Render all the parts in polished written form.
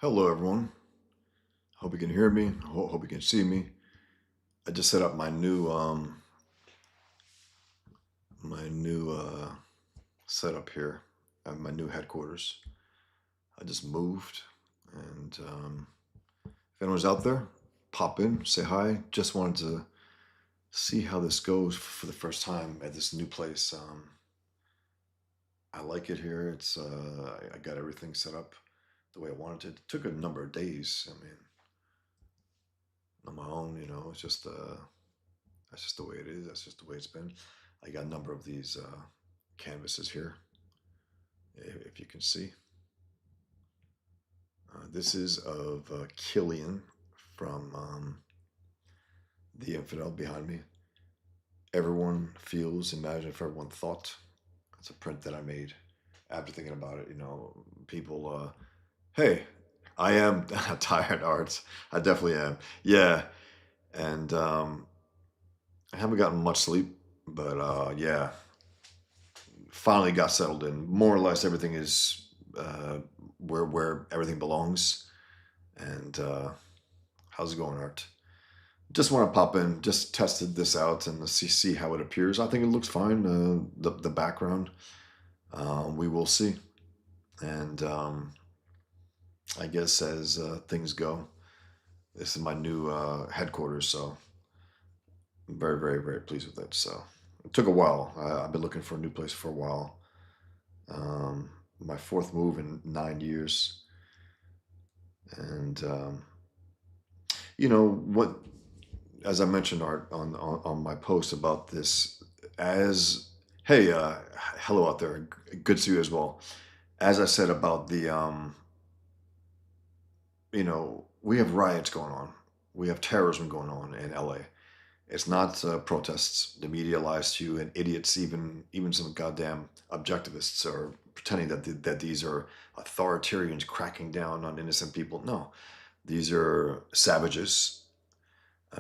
Hello, everyone. Hope you can hear me. Hope you can see me. I just set up my new setup here at my new headquarters. I just moved, and if anyone's out there, pop in, say hi. Just wanted to see how this goes for the first time at this new place. I like it here. I got everything set up the way I wanted it. It took a number of days. I mean, on my own, it's just that's just the way it is. That's just the way it's been. I got a number of these canvases here, if you can see. This is of Killian from The Infidel behind me. Everyone feels, imagine if everyone thought. It's a print that I made after thinking about it. People, hey, I am tired, Art. I definitely am. Yeah. And I haven't gotten much sleep, but yeah, finally got settled in. More or less, everything is where everything belongs. And how's it going, Art? Just want to pop in. Just tested this out and see how it appears. I think it looks fine. The background, we will see. And I guess as things go, this is my new headquarters. So I'm very, very, very pleased with it. So it took a while. I've been looking for a new place for a while. My fourth move in 9 years. And what, as I mentioned, Art, on my post about this, as hey, hello out there, good to see you as well. As I said about we have riots going on, we have terrorism going on in LA. It's not protests. The media lies to you, and idiots, even some goddamn objectivists, are pretending that these are authoritarians cracking down on innocent people. No, these are savages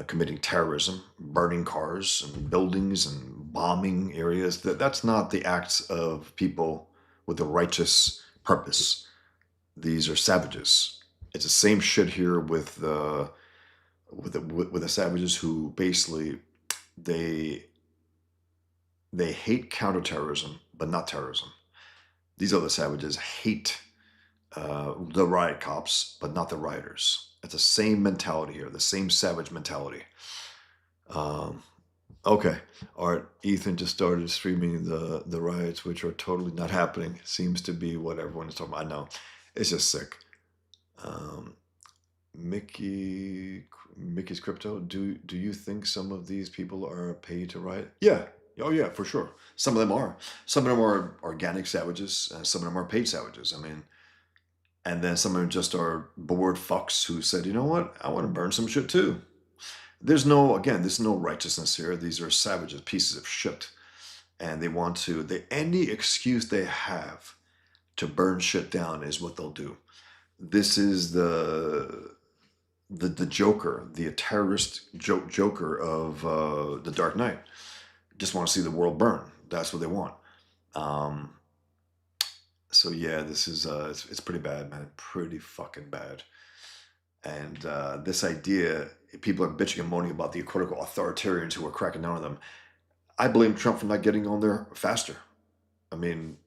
committing terrorism, burning cars and buildings and bombing areas. That's not the acts of people with a righteous purpose. These are savages. It's the same shit here with the savages who basically they they hate counterterrorism, but not terrorism. These other savages hate the riot cops, but not the rioters. It's the same mentality here, the same savage mentality. Um, okay, all right. Ethan just started streaming the riots, which are totally not happening. Seems to be what everyone is talking about. I know, it's just sick. Um, Mickey's crypto. Do you think some of these people are paid to riot? Yeah. Oh yeah, for sure. Some of them are. Some of them are organic savages, and some of them are paid savages. I mean, and then some of them just are bored fucks who said, you know what, I want to burn some shit too. There's no righteousness here. These are savages, pieces of shit, and they want to. Any excuse they have to burn shit down is what they'll do. This is the Joker, the terrorist Joker of the Dark Knight. Just want to see the world burn. That's what they want. Um, so yeah, this is it's pretty bad, man. Pretty fucking bad. And this idea, people are bitching and moaning about the critical authoritarians who are cracking down on them. I blame Trump for not getting on there faster. I mean,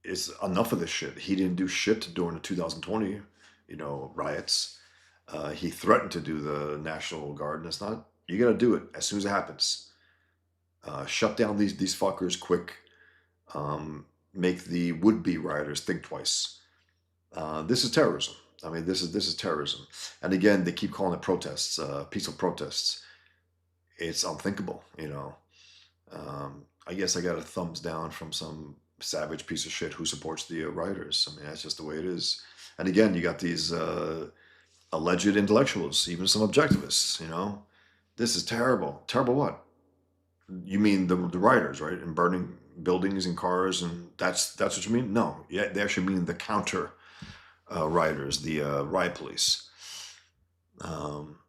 it's enough of this shit. He didn't do shit during the 2020, riots. He threatened to do the National Guard, and it's not. You got to do it as soon as it happens. Shut down these fuckers quick. Make the would-be rioters think twice. This is terrorism. I mean, this is terrorism. And again, they keep calling it protests, peaceful protests. It's unthinkable. I guess I got a thumbs down from some savage piece of shit who supports the rioters. I mean, that's just the way it is. And again, you got these alleged intellectuals, even some objectivists. This is terrible. Terrible what? You mean the rioters, right? And burning buildings and cars, and that's what you mean? No, yeah, they actually mean the counter rioters, the riot police. Um,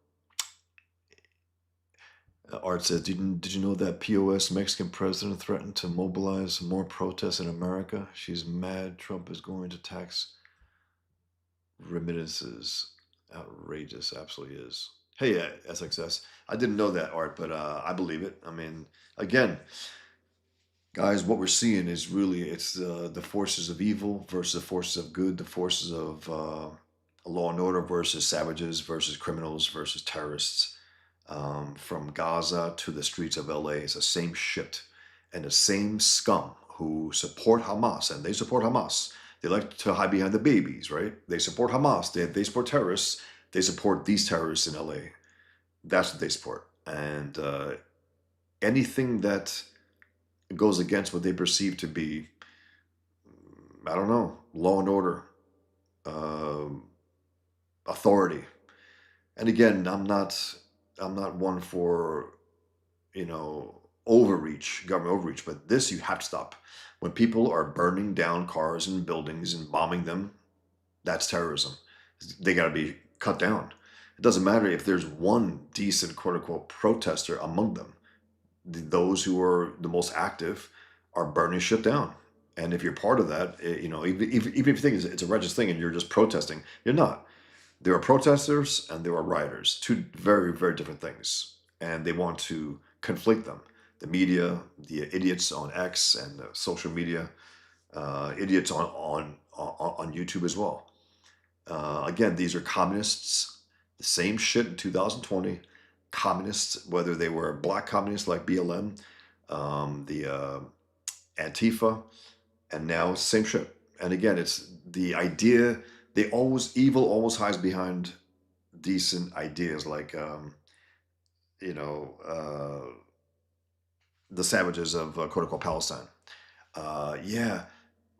Art says, did you know that POS Mexican president threatened to mobilize more protests in America? She's mad Trump is going to tax Remittances. Outrageous. Absolutely is. Hey, SXS. I didn't know that, Art, but I believe it. I mean, again, guys, what we're seeing is really it's the forces of evil versus the forces of good, the forces of law and order versus savages versus criminals versus terrorists. From Gaza to the streets of LA, it's the same shit and the same scum who support Hamas, and they support Hamas. They like to hide behind the babies, right? They support Hamas. They support terrorists. They support these terrorists in LA. That's what they support. And anything that goes against what they perceive to be, I don't know, law and order, um, authority. And again, I'm not one for overreach, government overreach, but this you have to stop. When people are burning down cars and buildings and bombing them, that's terrorism. They got to be cut down. It doesn't matter if there's one decent quote unquote protester among them. Those who are the most active are burning shit down. And if you're part of that, even if you think it's a righteous thing and you're just protesting, you're not. There are protesters and there are rioters, two very, very different things. And they want to conflict them. The media, the idiots on X and social media, idiots on YouTube as well. Again, these are communists. The same shit in 2020. Communists, whether they were black communists like BLM, the Antifa, and now same shit. And again, it's the idea. Evil always hides behind decent ideas, like you know uh, the savages of quote unquote Palestine. Yeah,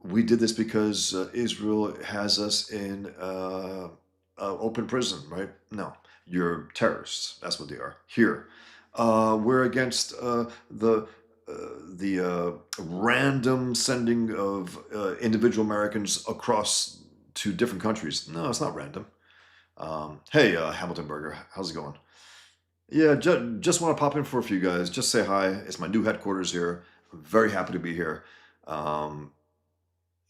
we did this because Israel has us in open prison, right? No, you're terrorists. That's what they are. Here, we're against the random sending of individual Americans across to different countries. No, it's not random. Hey, Hamilton Burger, how's it going? Yeah, just want to pop in for a few guys. Just say hi. It's my new headquarters here. I'm very happy to be here. Um,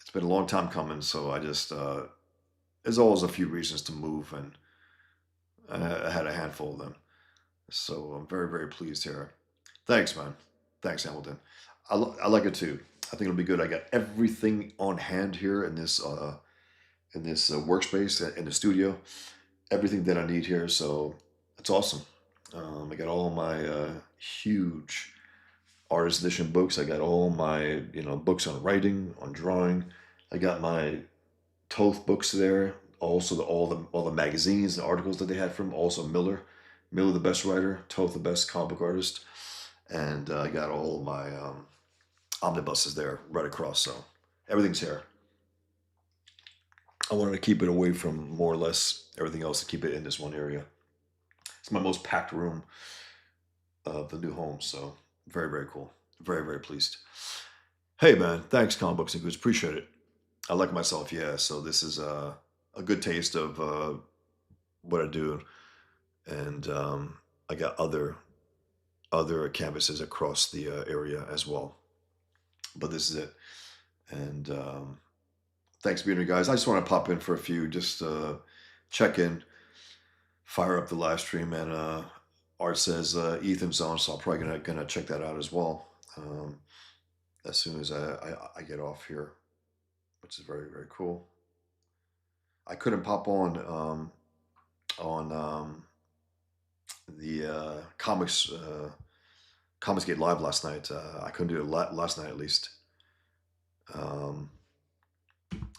it's been a long time coming, so there's always a few reasons to move, and I had a handful of them. So I'm very, very pleased here. Thanks, man. Thanks, Hamilton. I like it too. I think it'll be good. I got everything on hand here in this workspace in the studio. Everything that I need here, so it's awesome. I got all my huge artist edition books. I got all my books on writing, on drawing. I got my Toth books there. Also, all the magazines and articles that they had from. Also, Miller the best writer, Toth the best comic book artist, and I got all my omnibuses there right across. So everything's here. I wanted to keep it away from more or less everything else to keep it in this one area. It's my most packed room of the new home. So very, very cool. Very, very pleased. Hey man, thanks comic books and goods. Appreciate it. I like myself, yeah. So this is a good taste of what I do, and I got other canvases across the area as well. But this is it, and thanks for being here, guys. I just want to pop in for a few, just check in, fire up the live stream, and Art says Ethan's on, so I'm probably gonna check that out as well as soon as I get off here, which is very, very cool. I couldn't pop on the Comics Gate Live last night. I couldn't do it last night at least. Um,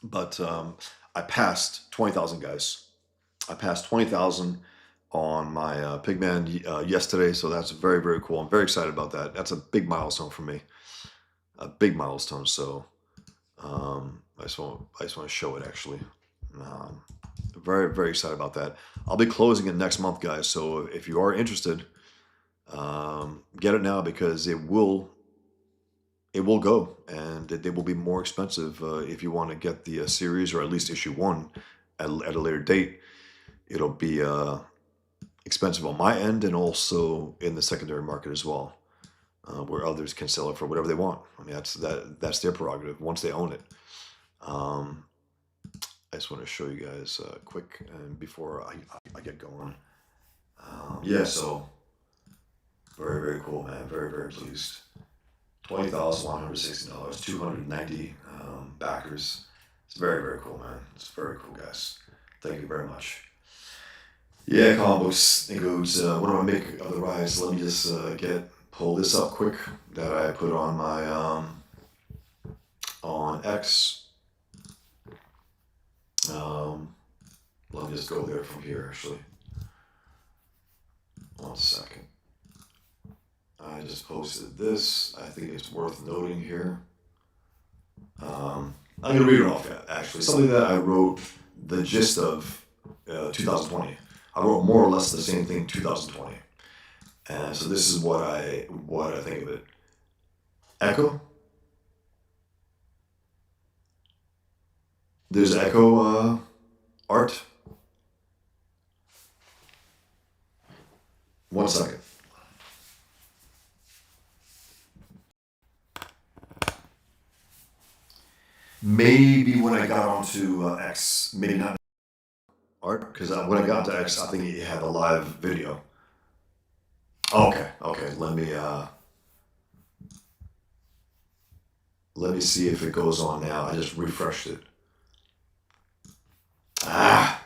but I passed 20,000 guys. I passed 20,000 on my Pigman yesterday, so that's very, very cool. I'm very excited about that. That's a big milestone for me, a big milestone. So I just want to show it actually. Um, Very, very excited about that. I'll be closing it next month, guys. So if you are interested, get it now because it will go, and it will be more expensive if you want to get the series or at least issue one at a later date. It'll be expensive on my end and also in the secondary market as well, where others can sell it for whatever they want. I mean, that's their prerogative once they own it. Um, I just want to show you guys quick and before I get going. Yeah, so very, very cool, man. Very, very pleased. $20,160, 290 backers. It's very, very cool, man. It's very cool, guys. Thank you very much. Yeah, comic books includes what do I make of the rise? Let me just pull this up quick that I put on my on X. Let me just go there from here. Actually, 1 second. I just posted this. I think it's worth noting here. I'm gonna read it off. Actually, something that I wrote the gist of 2020. I wrote more or less the same thing 2020. And so this is what I think of it. Echo. There's Echo art. 1 second. Maybe when I got onto X, maybe not art, because when I got to X, I think it had a live video. Okay, let me see if it goes on now. I just refreshed it.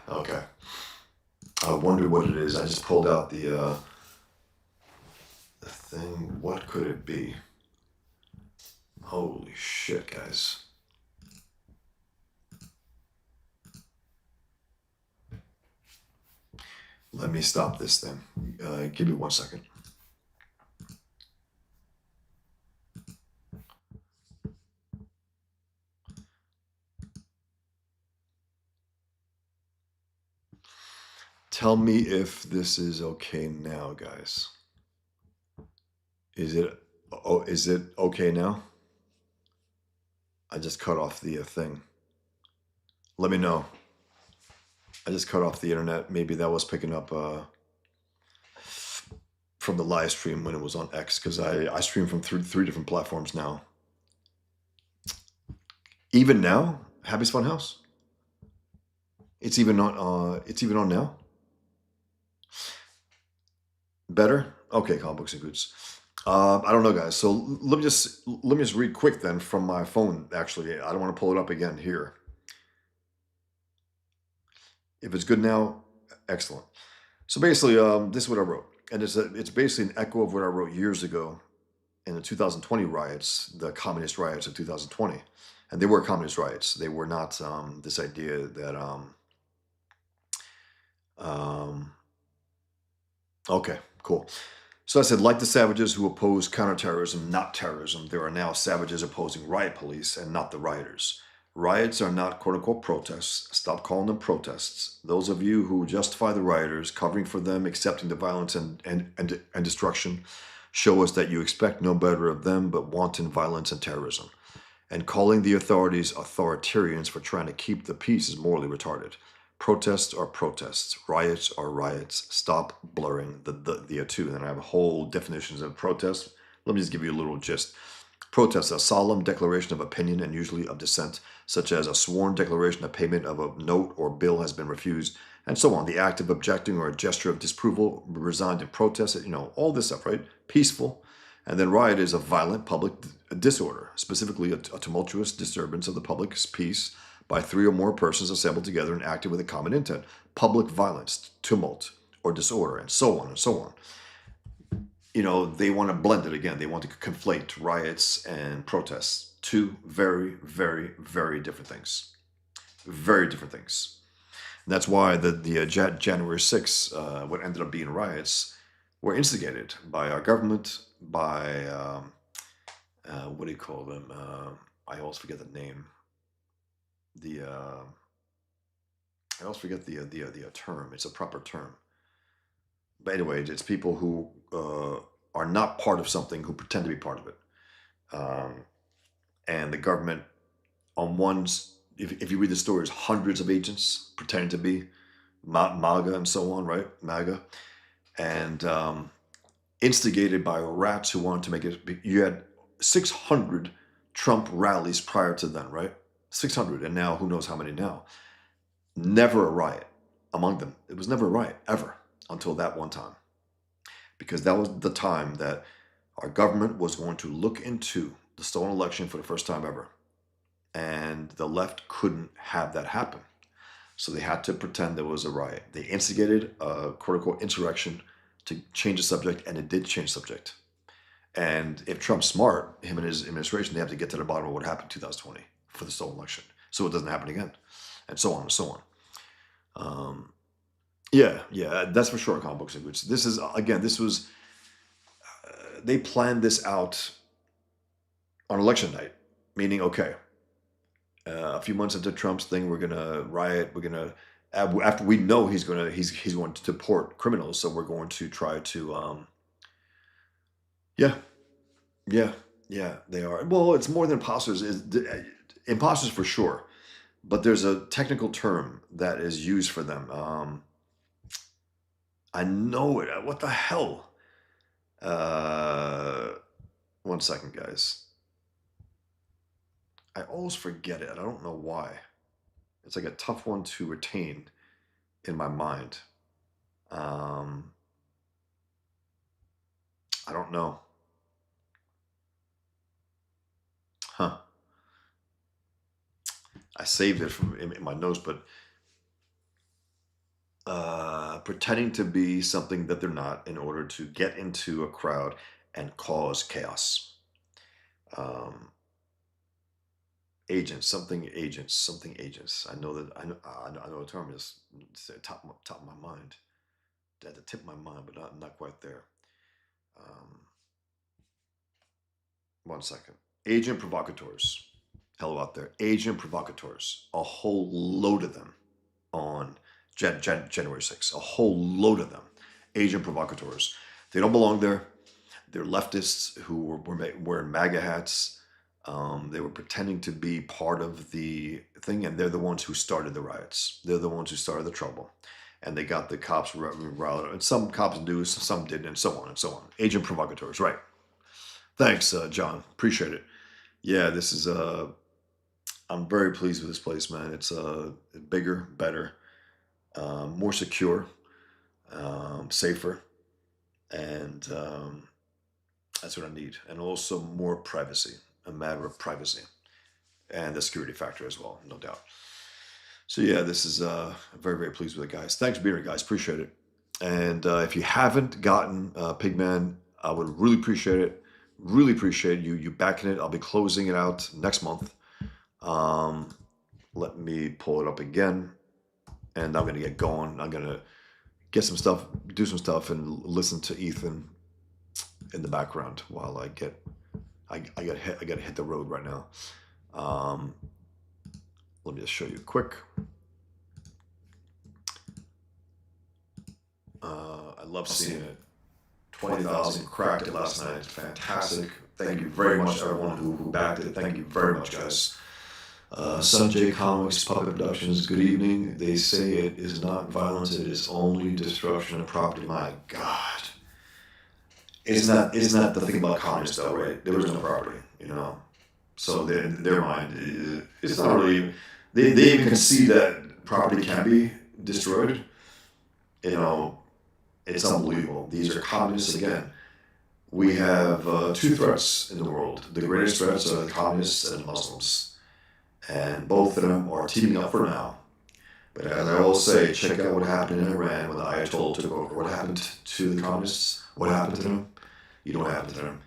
Okay. I wonder what it is. I just pulled out the thing. What could it be? Holy shit, guys. Let me stop this then. Give me 1 second. Tell me if this is okay now, guys. Is it okay now? I just cut off the thing. Let me know. I just cut off the internet. Maybe that was picking up from the live stream when it was on X, because I stream from three different platforms now. Even now, Happy's Funhouse. It's even on now. Better? Okay, comic books and goods. I don't know, guys. So let me just read quick then from my phone. Actually, I don't want to pull it up again here. If it's good now, excellent. So basically, this is what I wrote, and it's basically an echo of what I wrote years ago in the 2020 riots, the communist riots of 2020, and they were communist riots. They were not this idea that okay, cool. So I said, like the savages who oppose counterterrorism, not terrorism, there are now savages opposing riot police and not the rioters. Riots are not quote unquote protests. Stop calling them protests. Those of you who justify the rioters, covering for them, accepting the violence and destruction, show us that you expect no better of them but wanton violence and terrorism. And calling the authorities authoritarians for trying to keep the peace is morally retarded. Protests are protests. Riots are riots. Stop blurring the two. And I have whole definitions of protest. Let me just give you a little gist. Protest, a solemn declaration of opinion and usually of dissent, such as a sworn declaration that payment of a note or bill has been refused, and so on. The act of objecting or a gesture of disapproval resigned in protest, all this stuff, right? Peaceful. And then riot is a violent public disorder, specifically a tumultuous disturbance of the public's peace by three or more persons assembled together and acting with a common intent. Public violence, tumult, or disorder, and so on and so on. They want to blend it again. They want to conflate riots and protests. Two very, very, very different things. Very different things. And that's why the January 6th, what ended up being riots, were instigated by our government, by, what do you call them? I always forget the name. I always forget the term. It's a proper term. But anyway, it's people who are not part of something who pretend to be part of it. And the government, if you read the stories, hundreds of agents pretending to be MAGA and so on, right? MAGA. And instigated by rats who wanted to make it. You had 600 Trump rallies prior to then, right? 600, and now who knows how many now. Never a riot among them. It was never a riot, ever, until that one time. Because that was the time that our government was going to look into the stolen election for the first time ever. And the left couldn't have that happen. So they had to pretend there was a riot. They instigated a quote unquote insurrection to change the subject, and it did change the subject. And if Trump's smart, him and his administration, they have to get to the bottom of what happened in 2020 for the stolen election, so it doesn't happen again, and so on and so on. Um, yeah, yeah, that's for sure. Comic books, which this is again, this was they planned this out on election night, meaning okay, a few months into Trump's thing, we're gonna riot. We're gonna after we know he's going to deport criminals, so we're going to try to yeah, yeah, yeah. They are. Well, it's more than imposters. Imposters for sure, but there's a technical term that is used for them. I know it. What the hell? Uh, One second, guys. I always forget it. I don't know why. It's like a tough one to retain in my mind. Um, I don't know. Huh. I saved it from in my notes, but pretending to be something that they're not in order to get into a crowd and cause chaos. Um, something agents. I know that I know the term is it's at the top of my mind, at the tip of my mind, but not quite there. Um, One second. Agent provocateurs. Hello out there. Agent provocateurs. A whole load of them on January 6th. A whole load of them. Agent provocateurs. They don't belong there. They're leftists who were wearing MAGA hats. They were pretending to be part of the thing, and they're the ones who started the riots. They're the ones who started the trouble. And they got the cops riled. And some cops do, some didn't, and so on and so on. Agent provocateurs, right. Thanks, John. Appreciate it. Yeah, this is I'm very pleased with this place, man. It's bigger, better, more secure, safer, and that's what I need. And also more privacy, a matter of privacy, and the security factor as well, no doubt. So yeah, this is very, very pleased with it, guys. Thanks for being here, guys. Appreciate it. And if you haven't gotten Pigman, I would really appreciate it. Really appreciate you backing it. I'll be closing it out next month. Um, Let me pull it up again, and I'm gonna get going. I'm gonna get some stuff, do some stuff, and listen to Ethan in the background while I get. I gotta hit the road right now. Um, Let me just show you quick. I love seeing it. 20,000 cracked it last night. Fantastic. Thank you very much, everyone who backed it. Thank you very much, guys. Sanjay Comics Puppet Productions, good evening. They say it is not violence, it is only destruction of property. My God. Isn't that the thing about communists, though, right? There was no property, you know? So in their mind, it's not really. They even concede that property can be destroyed. You know, it's unbelievable. These are communists again. We have two threats in the world. The greatest threats are the communists and the Muslims. And both of them are teaming up for now. But as I always say, check out what happened in Iran when the Ayatollah took over. What happened to the communists? What happened to them? You know what happened to them.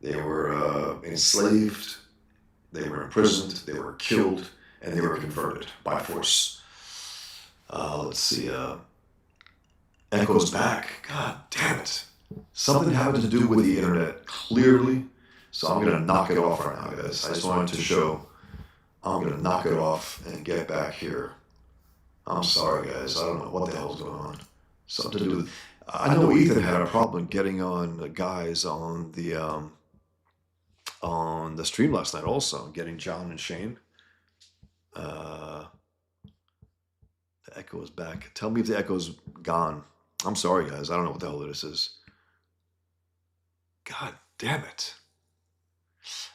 They were enslaved, they were imprisoned, they were killed, and they were converted by force. Let's see. Echo's back. God damn it. Something having to do with the internet, clearly. So I'm going to knock it off right now, guys. I just wanted to show I'm going to knock it off and get back here. I'm sorry, guys. I don't know what the hell's going on. Something to do with. I know Ethan had a problem getting on the guys on the stream last night. Also, getting John and Shane. The echo is back. Tell me if the echo's gone. I'm sorry, guys. I don't know what the hell this is. God damn it.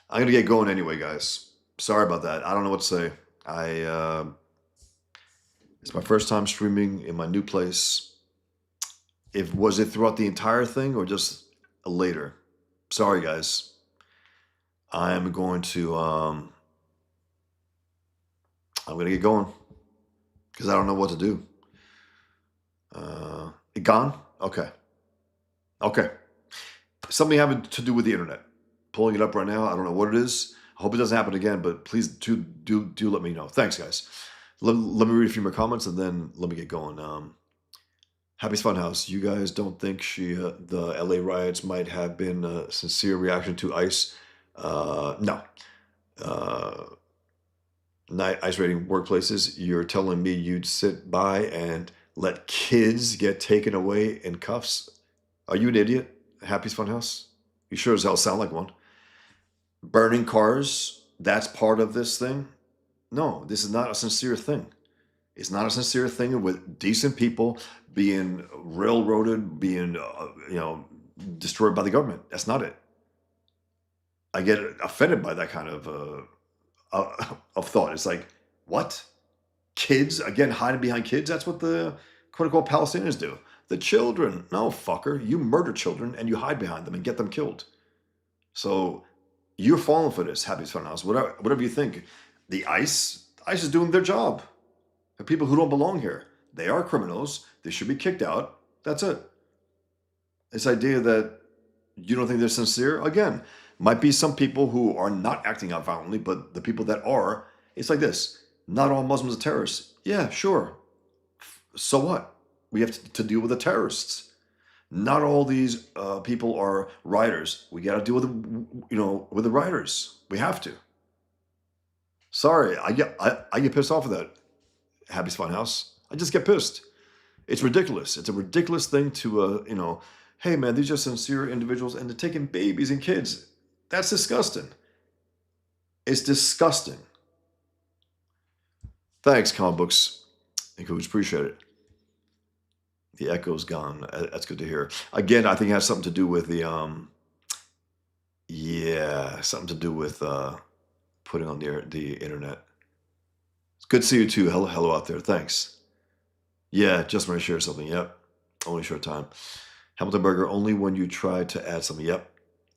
I'm gonna get going anyway, guys. Sorry about that. I don't know what to say. It's my first time streaming in my new place. If was it throughout the entire thing or just later? Sorry, guys. I am going to I'm gonna get going because I don't know what to do. It gone? Okay. Okay. Something having to do with the internet. Pulling it up right now. I don't know what it is. I hope it doesn't happen again, but please do let me know. Thanks, guys. Let me read a few more comments and then let me get going. Happy's Funhouse. You guys don't think the LA riots might have been a sincere reaction to ICE? No. Uh, ICE raiding workplaces. You're telling me you'd sit by and let kids get taken away in cuffs? Are you an idiot? Happy's Funhouse? You sure as hell sound like one. Burning cars, that's part of this thing? No, this is not a sincere thing. It's not a sincere thing with decent people being railroaded, being, destroyed by the government. That's not it. I get offended by that kind of thought. It's like, what? Kids, again, hiding behind kids? That's what the quote-unquote Palestinians do. The children, no, fucker. You murder children and you hide behind them and get them killed. So you're falling for this, Happy's Funhouse. Whatever you think. The ICE is doing their job. The people who don't belong here, they are criminals. They should be kicked out. That's it. This idea that you don't think they're sincere, again, might be some people who are not acting out violently, but the people that are, it's like this. Not all Muslims are terrorists. Yeah, sure. So what? We have to deal with the terrorists. Not all these people are rioters. We got to deal with the rioters. We have to. Sorry, I get pissed off with that. Happy's Funhouse. I just get pissed. It's ridiculous. It's a ridiculous thing to hey man, these are sincere individuals and they're taking babies and kids. That's disgusting. It's disgusting. Thanks, comic books. Thank you, appreciate it. The echo's gone. That's good to hear. Again, I think it has something to do with the something to do with putting on the internet. It's good to see you too. Hello out there. Thanks. Yeah, just when I share something. Yep. Only short time. Hamilton Burger, only when you try to add something. Yep.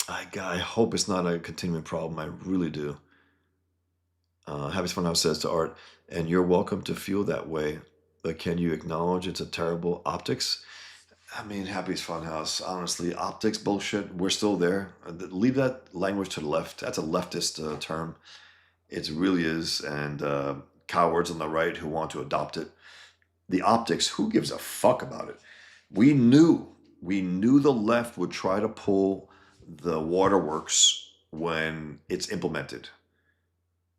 I hope it's not a continuing problem. I really do. Happy's Funhouse says to Art, and you're welcome to feel that way, but can you acknowledge it's a terrible optics? I mean, Happy's Funhouse, honestly, optics bullshit, we're still there. Leave that language to the left. That's a leftist term. It really is. And cowards on the right who want to adopt it. The optics, who gives a fuck about it? We knew the left would try to pull the waterworks when it's implemented.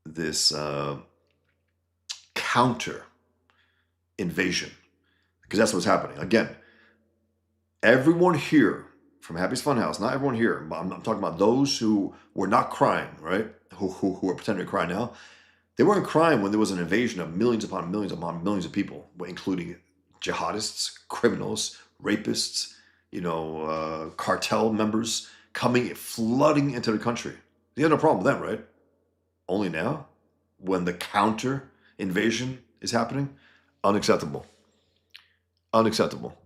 This counter invasion, because that's what's happening. Again, everyone here from Happy's Funhouse, not everyone here, but I'm talking about those who were not crying, right? Who are pretending to cry now. They weren't crying when there was an invasion of millions upon millions of people, including jihadists, criminals, rapists, cartel members flooding into the country. They had no problem with them, right? Only now, when the counter invasion is happening, unacceptable. Unacceptable.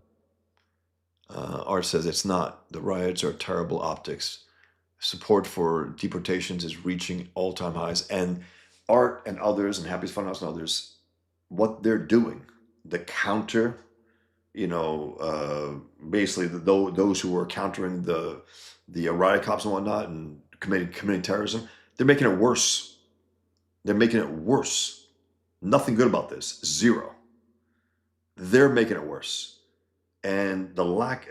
Art says it's not. The riots are terrible optics. Support for deportations is reaching all-time highs. And Art and others, and Happy's Funhouse and others, what they're doing, the counter, basically those who are countering the riot cops and whatnot and committing terrorism, they're making it worse. They're making it worse. Nothing good about this. Zero. They're making it worse. And the lack,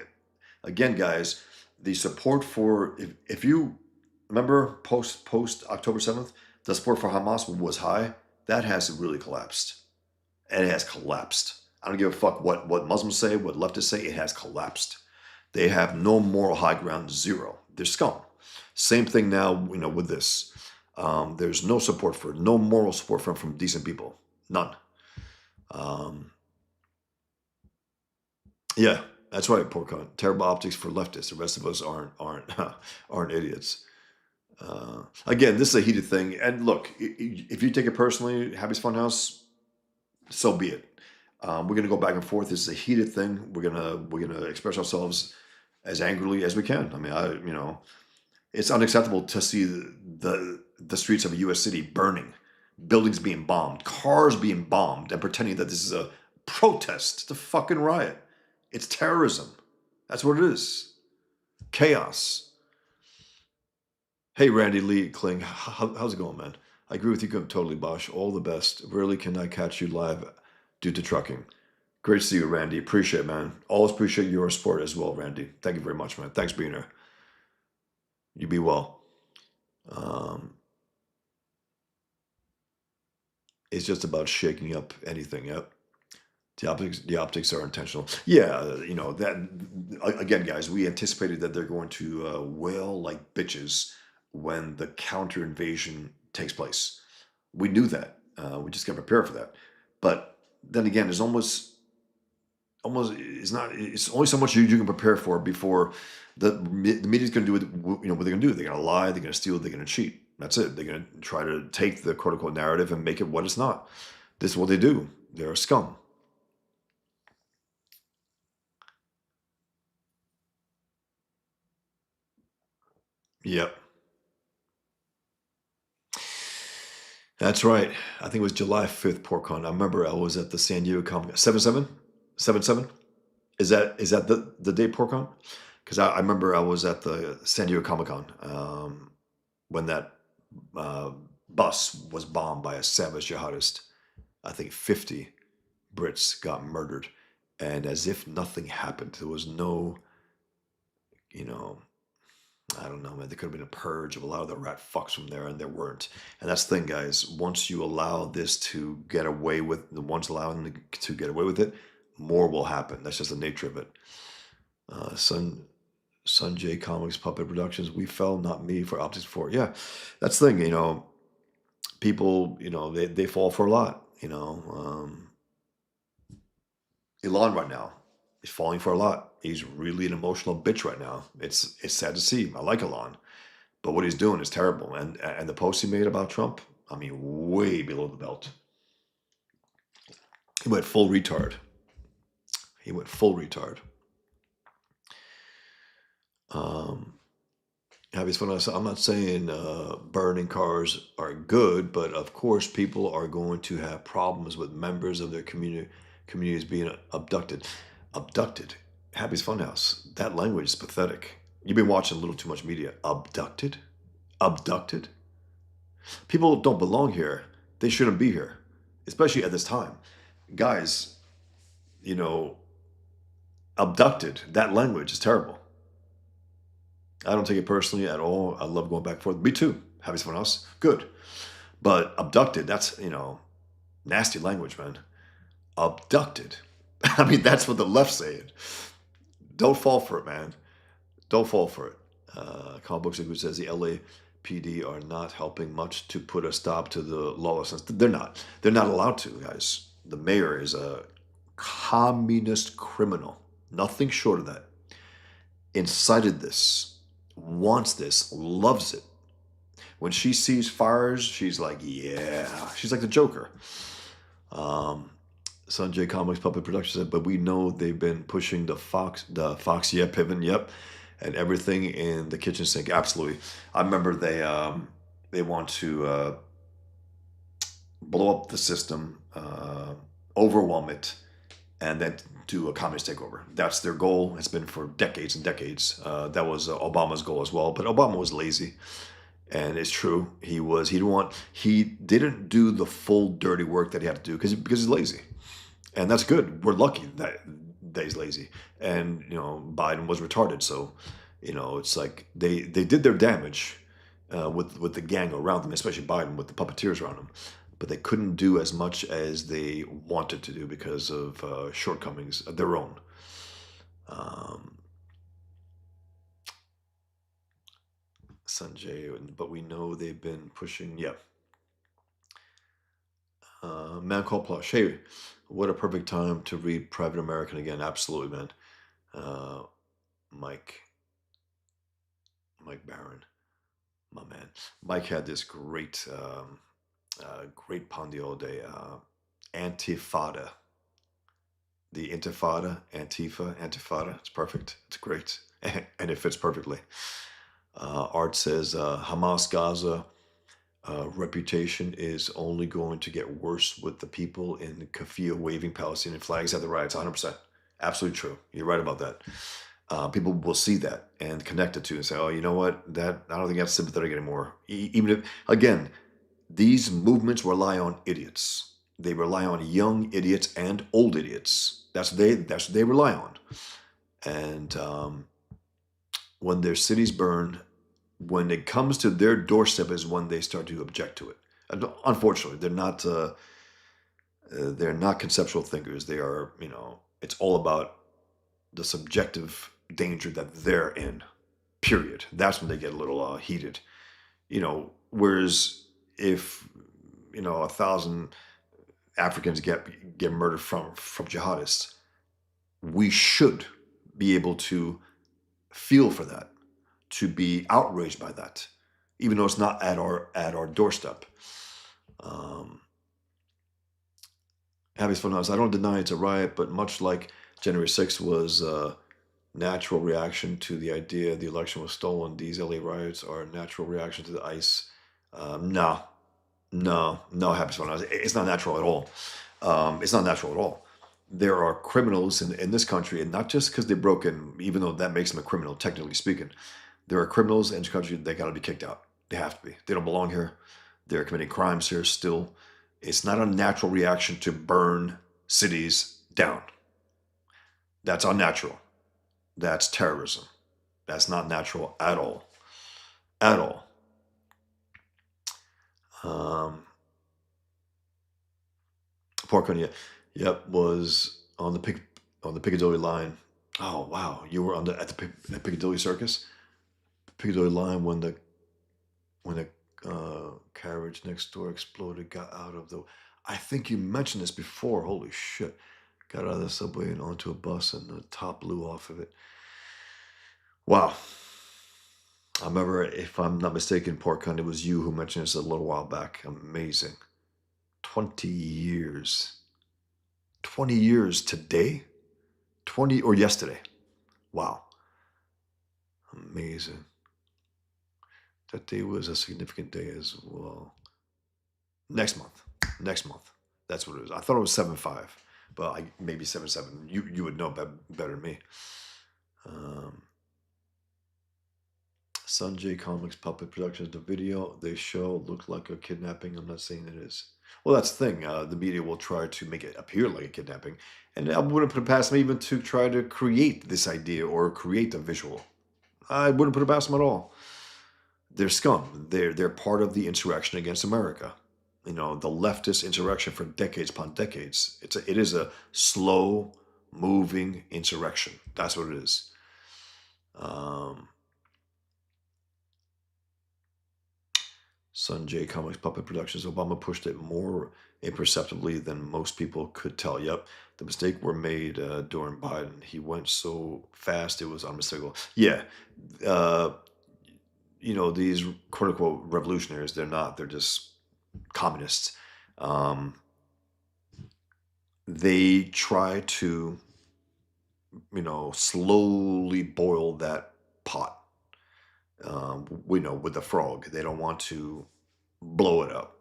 again, guys, the support for, if you remember post October 7th, the support for Hamas was high. That has really collapsed. And it has collapsed. I don't give a fuck what Muslims say, what leftists say. It has collapsed. They have no moral high ground. Zero. They're scum. Same thing now, with this. There's no moral support from decent people. None. Yeah, that's right, Porcon. Terrible optics for leftists. The rest of us aren't idiots. Again, this is a heated thing. And look, if you take it personally, Happy's Funhouse, so be it. We're gonna go back and forth. This is a heated thing. We're gonna express ourselves as angrily as we can. I mean, it's unacceptable to see the streets of a U.S. city burning, buildings being bombed, cars being bombed, and pretending that this is a protest. It's a fucking riot. It's terrorism. That's what it is. Chaos. Hey, Randy Lee Kling, how's it going, man? I agree with you totally, Bosch. All the best. Rarely can I catch you live due to trucking. Great to see you, Randy. Appreciate it, man. Always appreciate your support as well, Randy. Thank you very much, man. Thanks for being here. You be well. Um, it's just about shaking up anything. Yep. The optics are intentional. Yeah, that again, guys. We anticipated that they're going to wail like bitches when the counter invasion takes place. We knew that. We just got prepared for that. But then again, there's almost it's not. It's only so much you can prepare for before the media's going to do what they're going to do. They're going to lie. They're going to steal. They're going to cheat. That's it. They're going to try to take the quote unquote narrative and make it what it's not. This is what they do. They're a scum. Yep. That's right. I think it was July 5th, PortCon. I remember I was at the San Diego Comic 7/7? 7/7? Is that the day PortCon? Because I remember I was at the San Diego Comic Con when that uh, bus was bombed by a savage jihadist. I think 50 Brits got murdered. And as if nothing happened, there was no, you know, I don't know, man. There could have been a purge of a lot of the rat fucks from there, and there weren't. And that's the thing, guys. Once you allow this to get away with, the ones allowing to get away with it, more will happen. That's just the nature of it. Sun J Comics Puppet Productions. We fell, not me, for Optics 4. Yeah, that's the thing. People, they fall for a lot. Elon right now is falling for a lot. He's really an emotional bitch right now. It's sad to see. I like Elon. But what he's doing is terrible. And the post he made about Trump, I mean, way below the belt. He went full retard. He went full retard. Um, I'm not saying burning cars are good, but of course, people are going to have problems with members of their communities being abducted. Abducted. Happy's Funhouse. That language is pathetic. You've been watching a little too much media. Abducted? Abducted? People don't belong here. They shouldn't be here, especially at this time. Guys, you know, abducted. That language is terrible. I don't take it personally at all. I love going back and forth. Me too. Having someone else, good. But abducted, that's, nasty language, man. Abducted. I mean, that's what the left's saying. Don't fall for it, man. Don't fall for it. Comic Books who says the LAPD are not helping much to put a stop to the lawlessness. They're not. They're not allowed to, guys. The mayor is a communist criminal. Nothing short of that. Incited this, wants this, loves it. When she sees fires, she's like, yeah. She's like the Joker. Sanjay Comics Puppet Production said, but we know they've been pushing the Fox, yeah, Piven, yep, and everything in the kitchen sink. Absolutely. I remember they want to blow up the system, overwhelm it, and then do a communist takeover. That's their goal. It's been for decades and decades. That was Obama's goal as well. But Obama was lazy, and it's true. He didn't do the full dirty work that he had to do because he's lazy, and that's good. We're lucky that he's lazy, and Biden was retarded. So, it's like they did their damage with the gang around them, especially Biden with the puppeteers around him. But they couldn't do as much as they wanted to do because of shortcomings of their own. Um, Sanjay, but we know they've been pushing. Yeah. Man called Plush. Hey, what a perfect time to read Private American again. Absolutely, man. Uh, Mike, Mike Barron, my man. Mike had this great Pondio Day, Antifada. the Antifa. It's perfect. It's great, and it fits perfectly. Art says Hamas Gaza reputation is only going to get worse with the people in Kafia waving Palestinian flags at the riots. 100%. Absolutely true. You're right about that. People will see that and connect it to and say, oh, you know what? That I don't think that's sympathetic anymore. Even if, again, these movements rely on idiots. They rely on young idiots and old idiots. That's what they rely on. And when their cities burn, when it comes to their doorstep is when they start to object to it. Unfortunately, they're not conceptual thinkers. They are, it's all about the subjective danger that they're in. Period. That's when they get a little heated. Whereas if 1,000 Africans get murdered from jihadists, we should be able to feel for that, to be outraged by that, even though it's not at our doorstep. Happy's Funhouse. I don't deny it's a riot, but much like January 6th was a natural reaction to the idea the election was stolen, these LA riots are a natural reaction to the ICE. No, Happy's Funhouse. It's not natural at all. It's not natural at all. There are criminals in this country, and not just because they broke in, even though that makes them a criminal, technically speaking. There are criminals in this country that got to be kicked out. They have to be. They don't belong here. They're committing crimes here still. It's not a natural reaction to burn cities down. That's unnatural. That's terrorism. That's not natural at all. At all. Pork yep, was on the Piccadilly line. Oh wow, you were at the Piccadilly Circus, Piccadilly line when the carriage next door exploded. Got out of the. I think you mentioned this before. Holy shit! Got out of the subway and onto a bus, and the top blew off of it. Wow. I remember, if I'm not mistaken, Pork, it was you who mentioned this a little while back. Amazing. 20 years. 20 years today? 20 or yesterday? Wow. Amazing. That day was a significant day as well. Next month. That's what it was. I thought it was 7/5, but maybe 7/7. You would know better than me. Sanjay Comics Puppet Productions, the video they show looked like a kidnapping. I'm not saying it is. Well, that's the thing. The media will try to make it appear like a kidnapping. And I wouldn't put it past them even to try to create this idea or create a visual. I wouldn't put it past them at all. They're scum. They're part of the insurrection against America. The leftist insurrection for decades upon decades. It is a slow moving insurrection. That's what it is. Sanjay Comics Puppet Productions. Obama pushed it more imperceptibly than most people could tell. Yep, the mistake were made during Biden. He went so fast, it was unmistakable. Yeah, these quote unquote revolutionaries, they're not. They're just communists. They try to, slowly boil that pot. With the frog. They don't want to blow it up.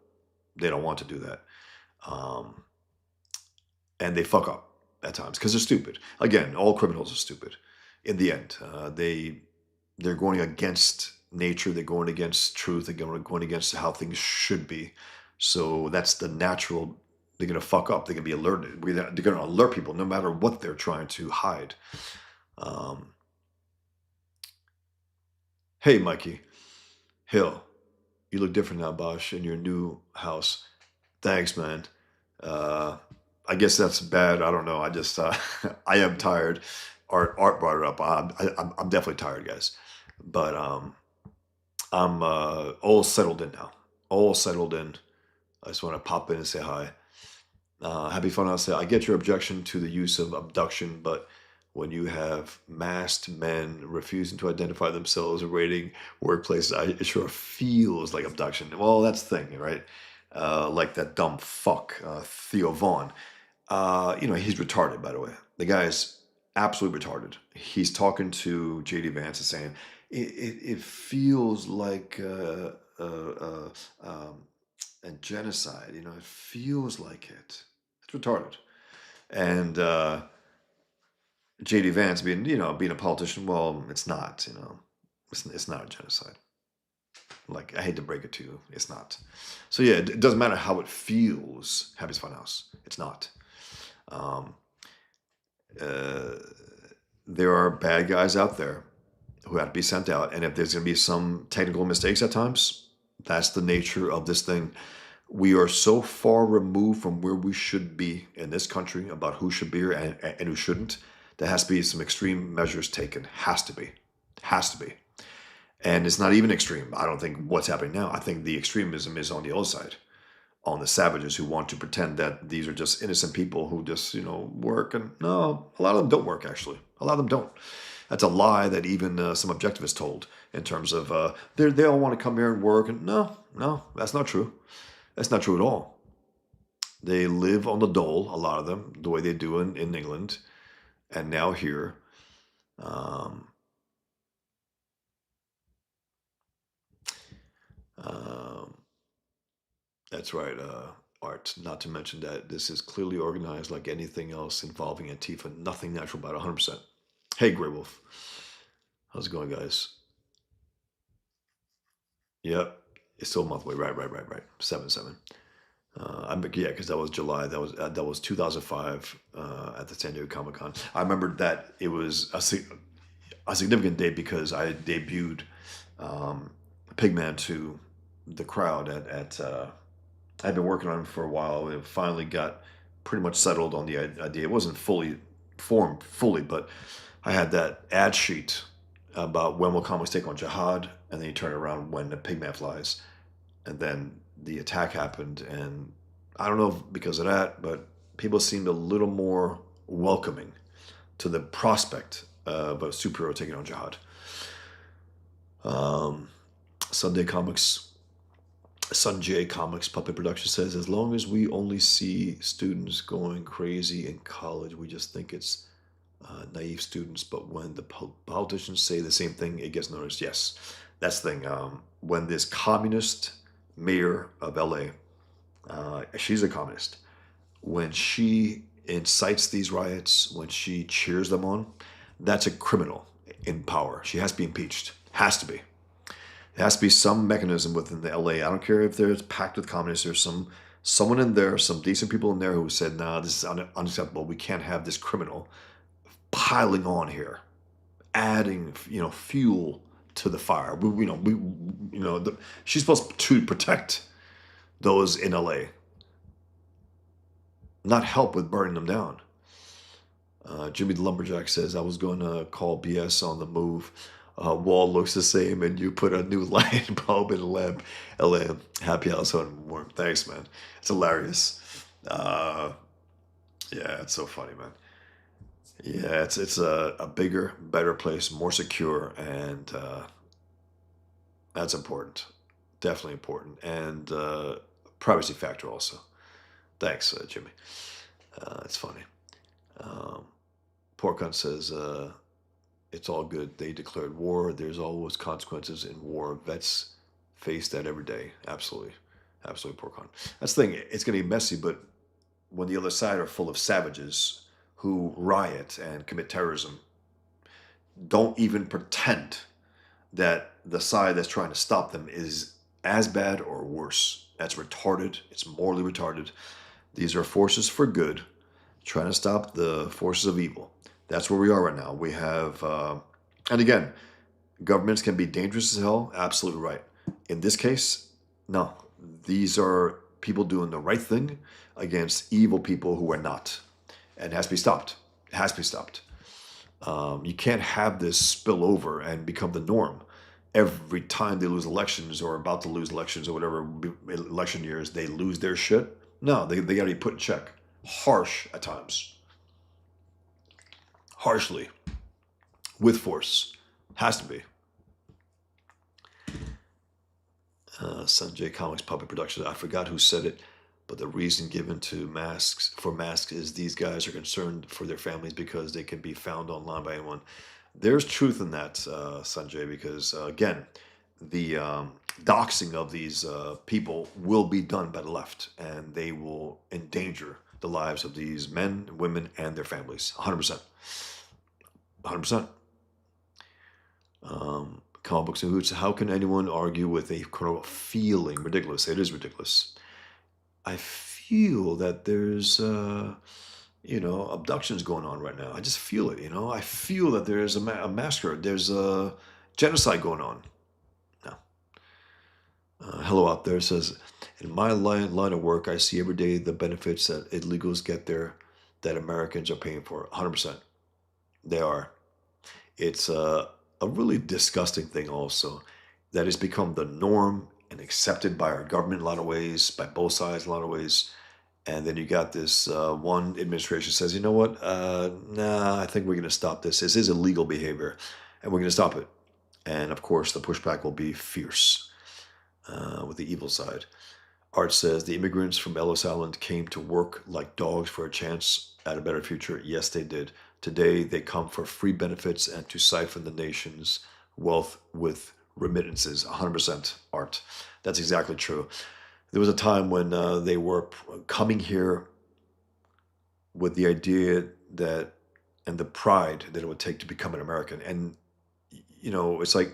They don't want to do that. And they fuck up at times because they're stupid. Again, all criminals are stupid. In the end, they're going against nature. They're going against truth. They're going against how things should be. So that's the natural. They're going to fuck up. They're going to be alerted. They're going to alert people no matter what they're trying to hide. Hey, Mikey Hill, you look different now, Bosch, in your new house. Thanks, man. I guess that's bad. I don't know. I just, I am tired. Art brought it up. I'm definitely tired, guys. But I'm all settled in now. All settled in. I just want to pop in and say hi. Happy Fun. I'll say, I get your objection to the use of abduction, but when you have masked men refusing to identify themselves or raiding workplaces, it sure feels like abduction. Well, that's the thing, right? Like that dumb fuck, Theo Vaughn. He's retarded, by the way. The guy is absolutely retarded. He's talking to JD Vance and saying it feels like a genocide. It feels like it. It's retarded. And JD Vance being a politician, well, it's not. It's not a genocide. Like, I hate to break it to you, it's not. So yeah, it doesn't matter how it feels. Happy's Funhouse. It's not. Um, uh, there are bad guys out there who have to be sent out, and if there's going to be some technical mistakes at times, that's the nature of this thing. We are so far removed from where we should be in this country about who should be here and who shouldn't. There has to be some extreme measures taken. Has to be. Has to be. And it's not even extreme. I don't think what's happening now. I think the extremism is on the other side, on the savages who want to pretend that these are just innocent people who just, work. And no, a lot of them don't work, actually. A lot of them don't. That's a lie that even some objectivists told in terms of they all want to come here and work. And no, that's not true. That's not true at all. They live on the dole, a lot of them, the way they do in England and now here. Um, um, that's right, Art. Not to mention that this is clearly organized like anything else involving Antifa. Nothing natural about it, 100%. Hey, Grey Wolf. How's it going, guys? Yep. It's still a month away. Right. 7/7. Yeah, because that was July. That was 2005 at the San Diego Comic Con. I remember that it was a significant day because I debuted Pigman to the crowd at I'd been working on him for a while. It finally got pretty much settled on the idea. It wasn't fully formed fully, but I had that ad sheet about when will comics take on jihad, and then you turn it around when the Pigman flies, and then the attack happened, and I don't know if because of that, but people seemed a little more welcoming to the prospect of a superhero taking on jihad. Um, Sunday Comics, Sunjay Comics Puppet Production says, as long as we only see students going crazy in college, we just think it's naive students. But when the politicians say the same thing, it gets noticed. Yes, that's the thing. When this communist mayor of LA, she's a communist, when she incites these riots, when she cheers them on, that's a criminal in power. She has to be impeached. Has to be. There has to be some mechanism within the LA. I don't care if there's packed with communists. There's someone in there, some decent people in there who said, "Nah, this is unacceptable. We can't have this criminal piling on here, adding fuel to the fire." She's supposed to protect those in LA, not help with burning them down. Jimmy the Lumberjack says, I was going to call BS on the move. Wall looks the same, and you put a new light bulb in LA. Happy household and warm. Thanks, man. It's hilarious. Uh, yeah, it's so funny, man. Yeah, it's a bigger, better place, more secure, and that's important. Definitely important. And privacy factor also. Thanks, Jimmy. It's funny. Um, Porkhunt says, it's all good. They declared war. There's always consequences in war. Vets face that every day. Absolutely. Absolutely, Porkhunt. That's the thing. It's going to be messy, but when the other side are full of savages who riot and commit terrorism, don't even pretend that the side that's trying to stop them is as bad or worse. That's retarded. It's morally retarded. These are forces for good, trying to stop the forces of evil. That's where we are right now. We have, and again, governments can be dangerous as hell. Absolutely right. In this case, no. These are people doing the right thing against evil people who are not. And it has to be stopped. It has to be stopped. You can't have this spill over and become the norm. Every time they lose elections or about to lose elections or whatever election years, they lose their shit. No, they got to be put in check. Harsh at times. Harshly. With force. Has to be. Sanjay Comics Puppet Production. I forgot who said it. But the reason given to masks is these guys are concerned for their families because they can be found online by anyone. There's truth in that, Sanjay, because again, the doxing of these people will be done by the left, and they will endanger the lives of these men, women, and their families. 100%. 100%. Comic books and hoots. How can anyone argue with a quote feeling? Ridiculous. It is ridiculous. I feel that there's, abductions going on right now. I just feel it. I feel that there's a massacre. There's a genocide going on. No. Hello out there says, in my line of work, I see every day the benefits that illegals get there that Americans are paying for. 100%. They are. It's a really disgusting thing also that has become the norm and accepted by our government in a lot of ways, by both sides in a lot of ways. And then you got this one administration says, you know what? Nah, I think we're going to stop this. This is illegal behavior, and we're going to stop it. And of course, the pushback will be fierce with the evil side. Art says the immigrants from Ellis Island came to work like dogs for a chance at a better future. Yes, they did. Today, they come for free benefits and to siphon the nation's wealth with remittances. 100% Art. That's exactly true. There was a time when they were coming here with the idea that and the pride that it would take to become an American. And, it's like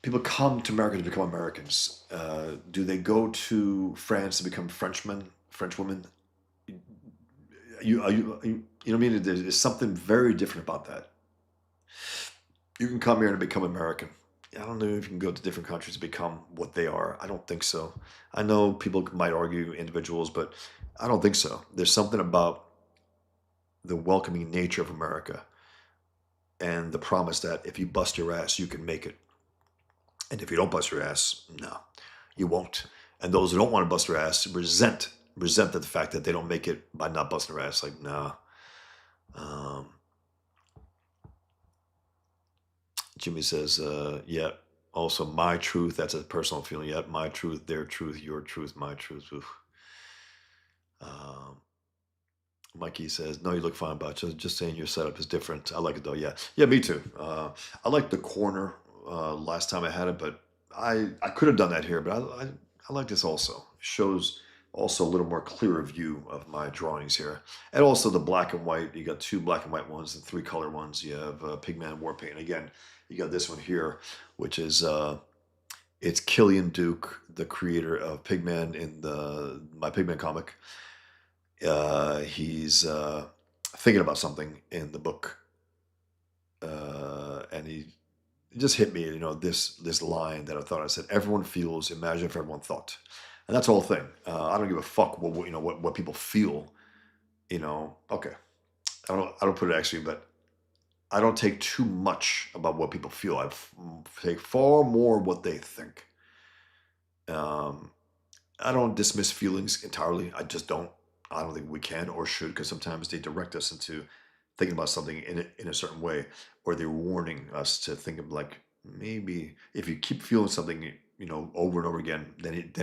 people come to America to become Americans. Do they go to France to become Frenchmen, French women? You know what I mean? There's something very different about that. You can come here and become American. I don't know if you can go to different countries to become what they are. I don't think so. I know people might argue individuals, but I don't think so. There's something about the welcoming nature of America and the promise that if you bust your ass, you can make it. And if you don't bust your ass, no, you won't. And those who don't want to bust their ass resent the fact that they don't make it by not busting their ass. Like, nah. Jimmy says, yeah, also my truth. That's a personal feeling. Yeah, my truth, their truth, your truth, my truth. Oof. Mikey says, no, you look fine, but just saying your setup is different. I like it though. Yeah. Yeah, me too. I like the corner last time I had it, but I could have done that here, but I like this also. Shows also a little more clearer view of my drawings here. And also the black and white. You got 2 black and white ones and 3 color ones. You have Pigman War Paint. Again, you got this one here, which is it's Killian Duke, the creator of Pigman in my Pigman comic. He's thinking about something in the book, and he just hit me. This line that I said, "Everyone feels. Imagine if everyone thought," and that's the whole thing. I don't give a fuck what people feel. Okay, I don't put it actually, but I don't take too much about what people feel. Take far more what they think. Um, I don't dismiss feelings entirely. I just don't. I don't think we can or should, because sometimes they direct us into thinking about something in a certain way, or they're warning us to think of like maybe if you keep feeling something, over and over again, then it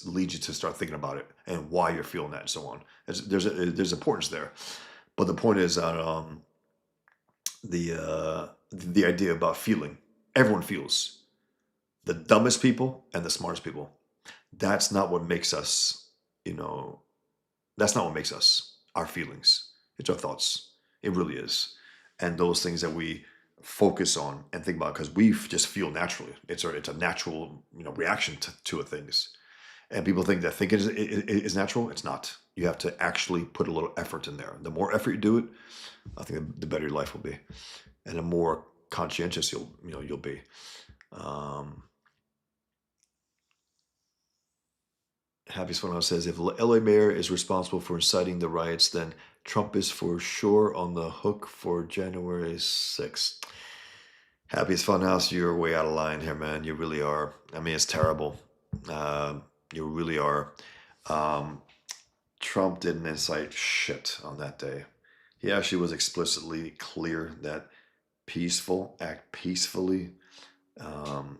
leads you to start thinking about it and why you're feeling that and so on. There's importance there, but the point is that the idea about feeling, everyone feels. The dumbest people and the smartest people. That's not what makes us, you know, that's not what makes us, our feelings. It's our thoughts. It really is. And those things that we focus on and think about because we just feel naturally. It's a natural, reaction to things. And people think that thinking is natural. It's not. You have to actually put a little effort in there. The more effort you do it, I think the better your life will be, and the more conscientious you'll be. Um, Happy Spinoff says, if LA mayor is responsible for inciting the riots, then Trump is for sure on the hook for January 6th. Happy's Funhouse, you're way out of line here, man. You really are. I mean, it's terrible. You really are. Um, Trump didn't incite shit on that day. He actually was explicitly clear that act peacefully, um,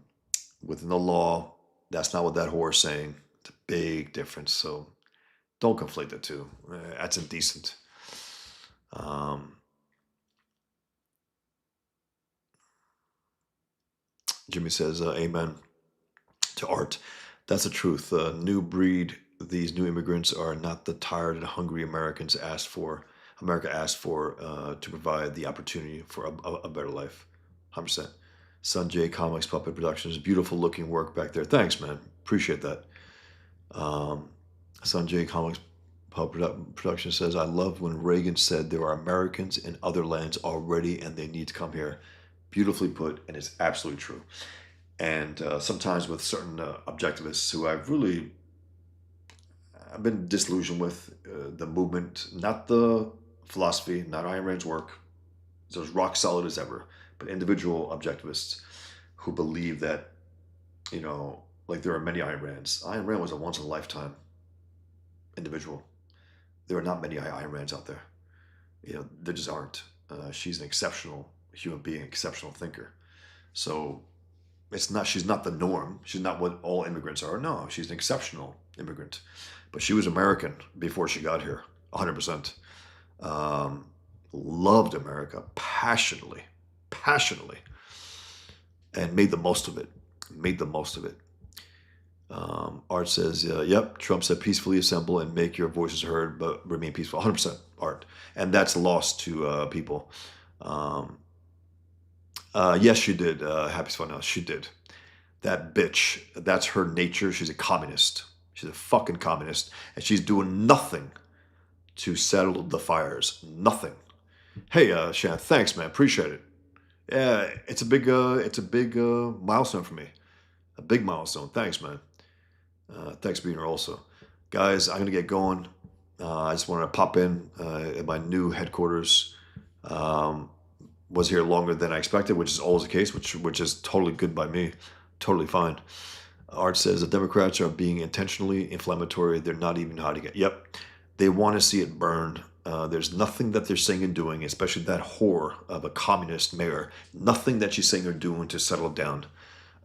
within the law. That's not what that whore is saying. It's a big difference. So don't conflate the two. That's indecent. Um, Jimmy says, "Amen to art." That's the truth. New breed. These new immigrants are not the tired and hungry Americans asked for. America asked for to provide the opportunity for a better life. 100%. Sanjay Comics Puppet Productions. Beautiful looking work back there. Thanks, man. Appreciate that. Um, Sanjay Comics Production says, "I love when Reagan said there are Americans in other lands already and they need to come here." Beautifully put, and it's absolutely true. And sometimes with certain objectivists who I've been disillusioned with the movement, not the philosophy, not Ayn Rand's work. It's as rock solid as ever, but individual objectivists who believe that, like there are many Ayn Rands. Ayn Rand was a once in a lifetime individual. There are not many Ayn Rands out there. There just aren't. She's an exceptional human being, exceptional thinker. So she's not the norm. She's not what all immigrants are. No, she's an exceptional immigrant. But she was American before she got here, 100%. Um, Loved America passionately, and made the most of it. Made the most of it. Art says, "Yep." Trump said, "Peacefully assemble and make your voices heard, but remain peaceful." 100%, Art, and that's lost to people. Um, yes, she did. Happy Funhouse, she did. That bitch. That's her nature. She's a communist. She's a fucking communist, and she's doing nothing to settle the fires. Nothing. Hey, Shan, thanks, man. Appreciate it. Yeah, it's a big milestone for me. A big milestone. Thanks, man. Thanks for being here also. Guys, I'm going to get going. I just wanted to pop in at my new headquarters. Um, was here longer than I expected, which is always the case, which is totally good by me. Totally fine. Art says the Democrats are being intentionally inflammatory. They're not even hiding it. Yep. They want to see it burn. There's nothing that they're saying and doing, especially that whore of a communist mayor. Nothing that she's saying or doing to settle it down.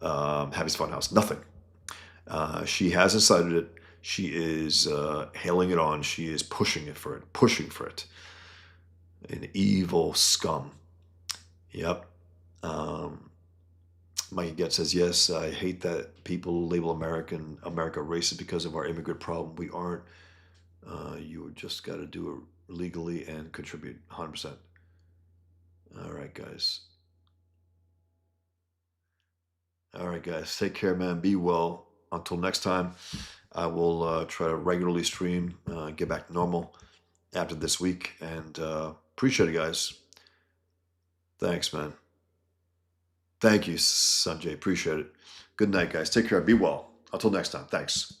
Happy's Funhouse. Nothing. She has incited it. She is hailing it on. She is pushing for it. An evil scum. Yep. Um, Mikey Get says, "Yes, I hate that people label America racist because of our immigrant problem. We aren't. You just got to do it legally and contribute 100%. All right, guys. All right, guys. Take care, man. Be well. Until next time, I will try to regularly stream, get back to normal after this week. And appreciate it, guys. Thanks, man. Thank you, Sanjay. Appreciate it. Good night, guys. Take care. Be well. Until next time. Thanks.